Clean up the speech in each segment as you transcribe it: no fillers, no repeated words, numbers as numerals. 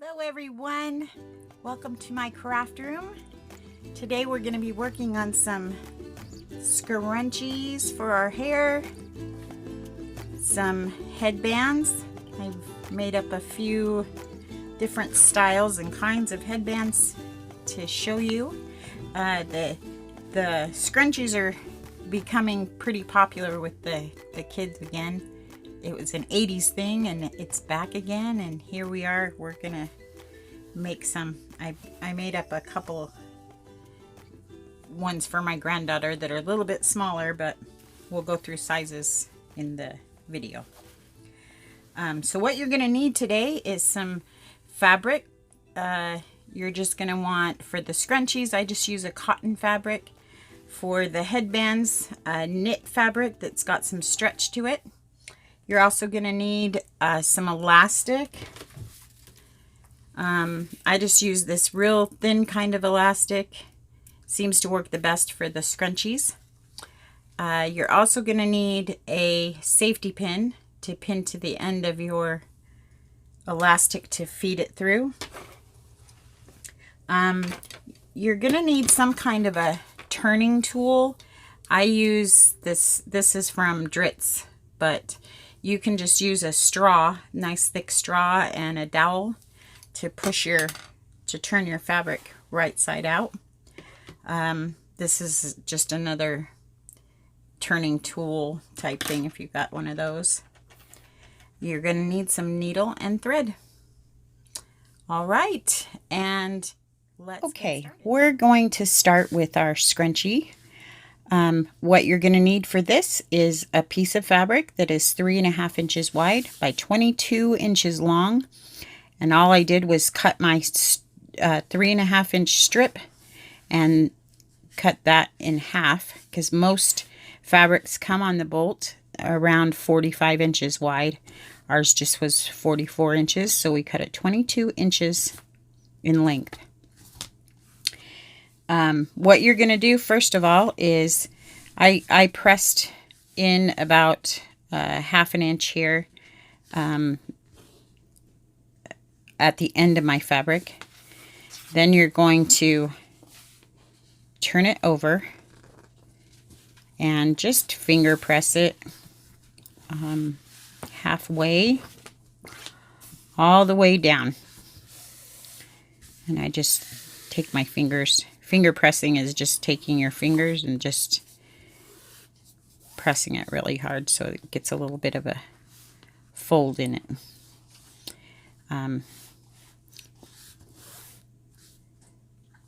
Hello everyone, welcome to my craft room. Today we're going to be working on some scrunchies for our hair, some headbands. I've made up a few different styles and kinds of headbands to show you. The scrunchies are becoming pretty popular with the kids again. It was an 80s thing and it's back again, and here we are. We're gonna make some. I made up a couple ones for my granddaughter that are a little bit smaller, but we'll go through sizes in the video. So what you're gonna need today is some fabric. You're just gonna want, for the scrunchies, I just use a cotton fabric. For the headbands, knit fabric that's got some stretch to it. You're also going to need some elastic. I just use this real thin kind of elastic. Seems to work the best for the scrunchies. You're also going to need a safety pin to pin to the end of your elastic to feed it through. You're going to need some kind of a turning tool. I use this. This is from Dritz, but you can just use a straw, nice thick straw, and a dowel to turn your fabric right side out. This is just another turning tool type thing if you've got one of those. You're going to need some needle and thread. All right, and let's get started. We're going to start with our scrunchie. What you're going to need for this is a piece of fabric that is 3.5 inches wide by 22 inches long. And all I did was cut my 3.5 inch strip and cut that in half, because most fabrics come on the bolt around 45 inches wide. Ours just was 44 inches, so we cut it 22 inches in length. What you're going to do first of all is I pressed in about 1/2 inch here at the end of my fabric. Then you're going to turn it over and just finger press it halfway all the way down. And I just take my fingers. Finger pressing is just taking your fingers and just pressing it really hard so it gets a little bit of a fold in it.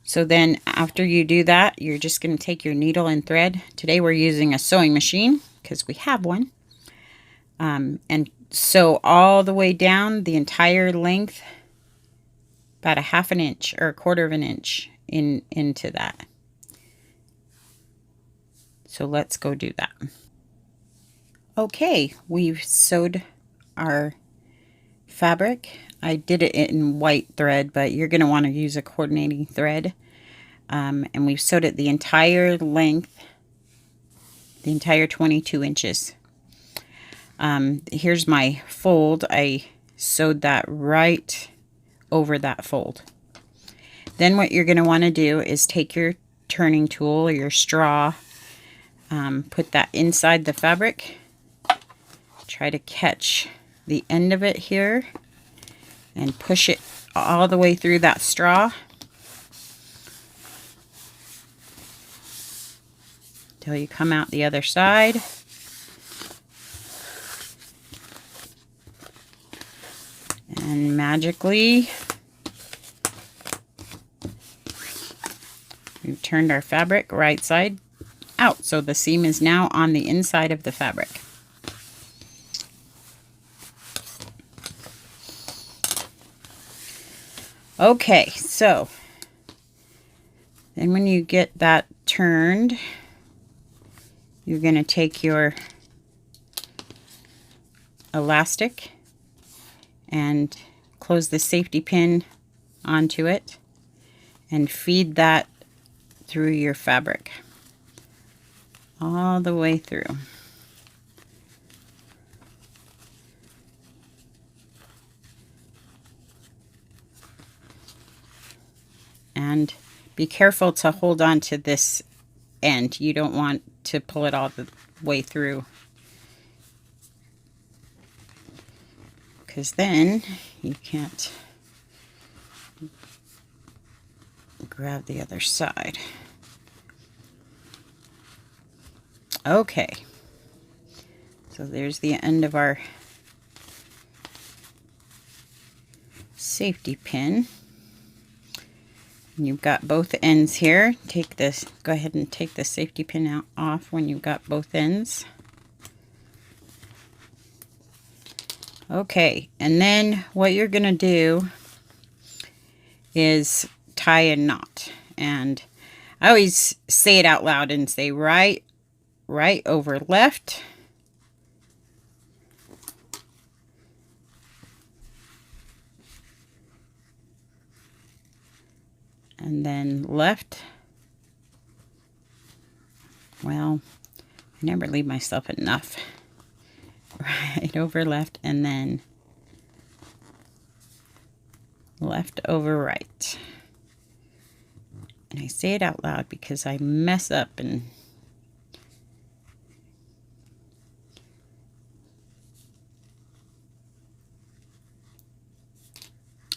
So then after you do that, you're just going to take your needle and thread. Today we're using a sewing machine because we have one. And sew all the way down the entire length, about 1/2 inch or 1/4 inch into that. So let's go do that. Okay, we've sewed our fabric. I did it in white thread, but you're going to want to use a coordinating thread. And we've sewed it the entire length, the entire 22 inches. Here's my fold. I sewed that right over that fold. Then what you're going to want to do is take your turning tool or your straw, put that inside the fabric, try to catch the end of it here, and push it all the way through that straw till you come out the other side. And magically, we've turned our fabric right side out, so the seam is now on the inside of the fabric. Okay, so then when you get that turned, you're going to take your elastic and close the safety pin onto it and feed that through your fabric all the way through. and be careful to hold on to this end. You don't want to pull it all the way through, because then you can't grab the other side. Okay, so there's the end of our safety pin. And you've got both ends here. Take this, go ahead and take the safety pin out off when you've got both ends. Okay, and then what you're gonna do is tie a knot. And I always say it out loud and say right over left. And then left. Well, I never leave myself enough. Right over left, and then left over right. And I say it out loud because I mess up and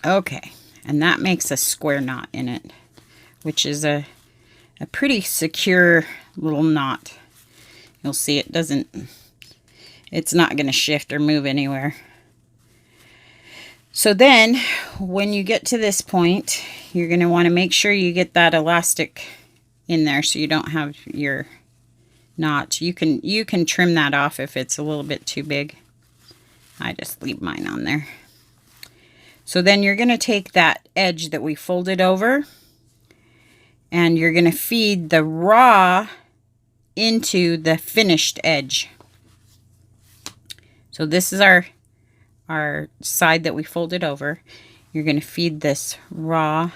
okay, and that makes a square knot in it, which is a pretty secure little knot. You'll see it's not going to shift or move anywhere. So then when you get to this point, you're going to want to make sure you get that elastic in there so you don't have your knot. You can trim that off if it's a little bit too big. I just leave mine on there. So then you're going to take that edge that we folded over, and you're going to feed the raw into the finished edge. So this is our side that we folded over. You're going to feed this raw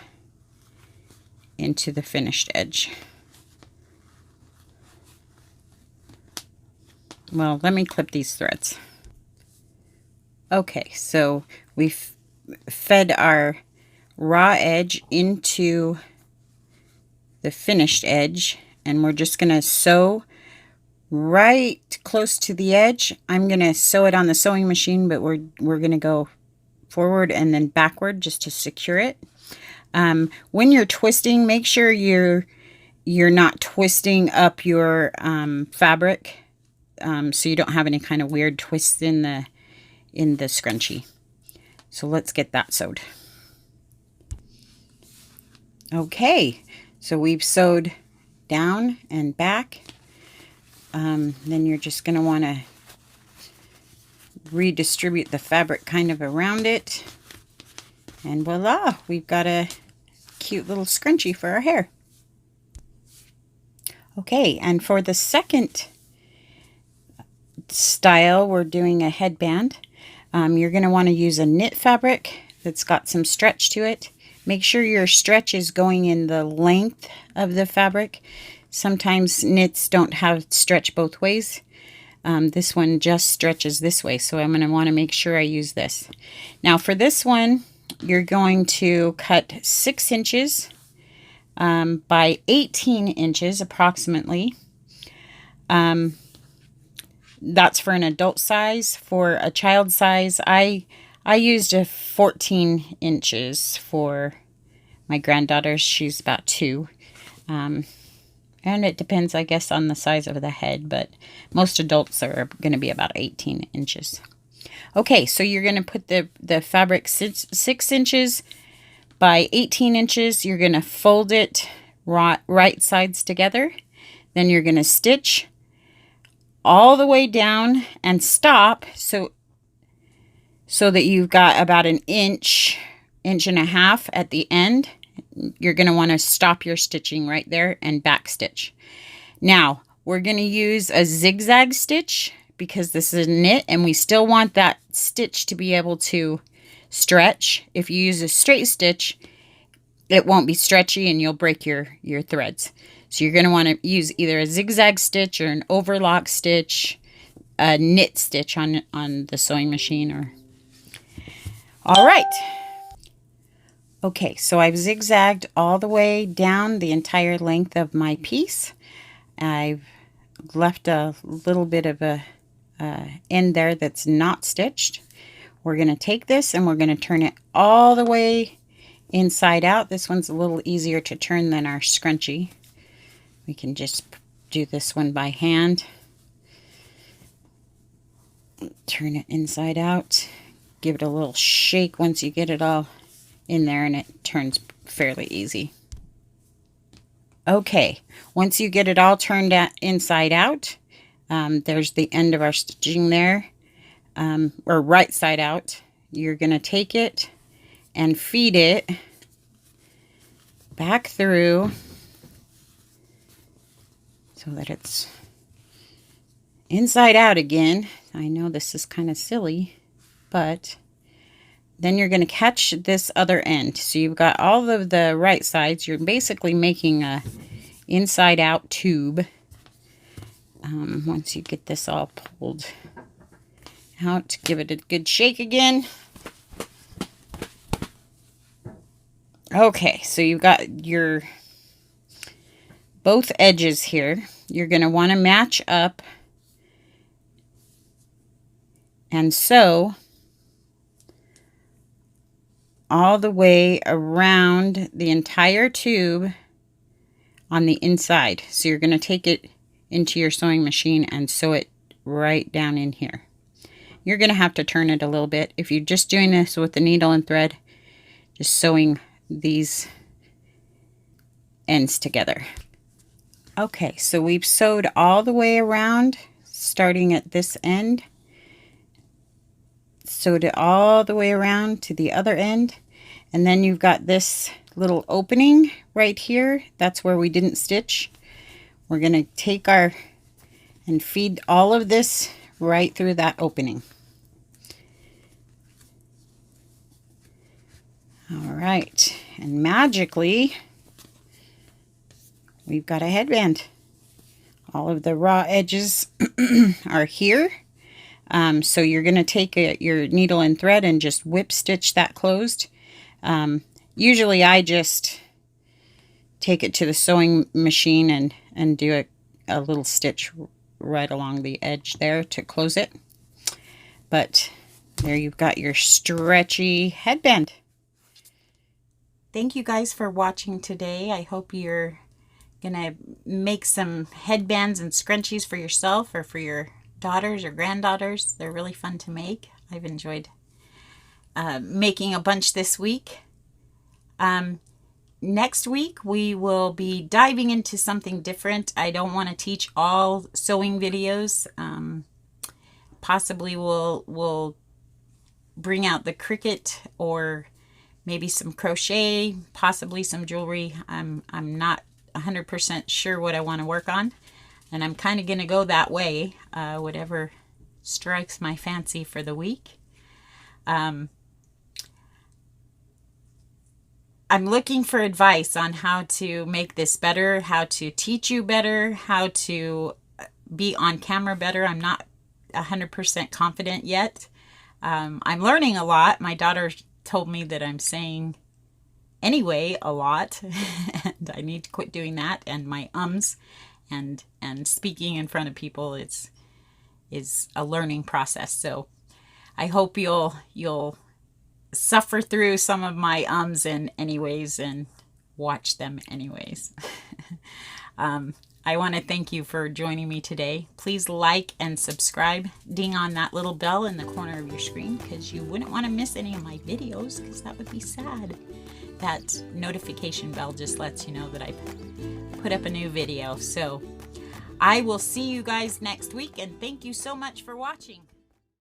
into the finished edge. Well, let me clip these threads. Okay, so we've fed our raw edge into the finished edge, and we're just going to sew right close to the edge. I'm going to sew it on the sewing machine, but we're going to go forward and then backward just to secure it. When you're twisting, make sure you're not twisting up your fabric, so you don't have any kind of weird twists in the scrunchie. So let's get that sewed. Okay, so we've sewed down and back. Then you're just going to want to redistribute the fabric kind of around it. And voila, we've got a cute little scrunchie for our hair. Okay, and for the second style, we're doing a headband. You're going to want to use a knit fabric that's got some stretch to it. Make sure your stretch is going in the length of the fabric. Sometimes knits don't have stretch both ways. This one just stretches this way, so I'm going to want to make sure I use this. Now for this one, you're going to cut 6 inches by 18 inches approximately. That's for an adult size. For a child size, I used a 14 inches for my granddaughter. She's about 2. And it depends, I guess, on the size of the head, but most adults are going to be about 18 inches. Okay, so you're going to put the fabric 6 inches by 18 inches. You're going to fold it right sides together. Then you're going to stitch all the way down and stop so that you've got about an inch and a half at the end. You're going to want to stop your stitching right there and back stitch. Now we're going to use a zigzag stitch because this is a knit, and we still want that stitch to be able to stretch. If you use a straight stitch, it won't be stretchy and you'll break your threads. So you're going to want to use either a zigzag stitch or an overlock stitch, a knit stitch on the sewing machine. All right. Okay, so I've zigzagged all the way down the entire length of my piece. I've left a little bit of a end there that's not stitched. We're going to take this and we're going to turn it all the way inside out. This one's a little easier to turn than our scrunchie. We can just do this one by hand. Turn it inside out. Give it a little shake once you get it all in there, and it turns fairly easy. Okay, once you get it all turned inside out, there's the end of our stitching there, or right side out. You're going to take it and feed it back through so that it's inside out again. I know this is kind of silly, but then you're going to catch this other end. So you've got all of the right sides. You're basically making a inside out tube. Once you get this all pulled out, give it a good shake again. Okay, so you've got your both edges here. You're going to want to match up and sew all the way around the entire tube on the inside. So you're going to take it into your sewing machine and sew it right down in here. You're going to have to turn it a little bit. If you're just doing this with the needle and thread, just sewing these ends together. Okay, so we've sewed all the way around, starting at this end. Sewed it all the way around to the other end, and then you've got this little opening right here. That's where we didn't stitch. We're going to take and feed all of this right through that opening. All right, and magically we've got a headband. All of the raw edges are here. So you're going to take your needle and thread and just whip stitch that closed. Usually I just take it to the sewing machine and do a little stitch right along the edge there to close it. But there you've got your stretchy headband. Thank you guys for watching today. I hope you're going to make some headbands and scrunchies for yourself or for your daughters or granddaughters. They're really fun to make. I've enjoyed making a bunch this week. Next week we will be diving into something different. I don't want to teach all sewing videos. Possibly we'll bring out the Cricut or maybe some crochet, possibly some jewelry. I'm not 100% sure what I want to work on, and I'm kind of going to go that way, whatever strikes my fancy for the week. I'm looking for advice on how to make this better, how to teach you better, how to be on camera better. I'm not 100% confident yet. I'm learning a lot. My daughter told me that I'm saying anyway a lot, and I need to quit doing that. And my ums and speaking in front of people is a learning process. So I hope you'll suffer through some of my ums and anyways and watch them anyways. I want to thank you for joining me today. Please like and subscribe. Ding on that little bell in the corner of your screen because you wouldn't want to miss any of my videos because that would be sad. That notification bell just lets you know that I put up a new video. So I will see you guys next week, and thank you so much for watching.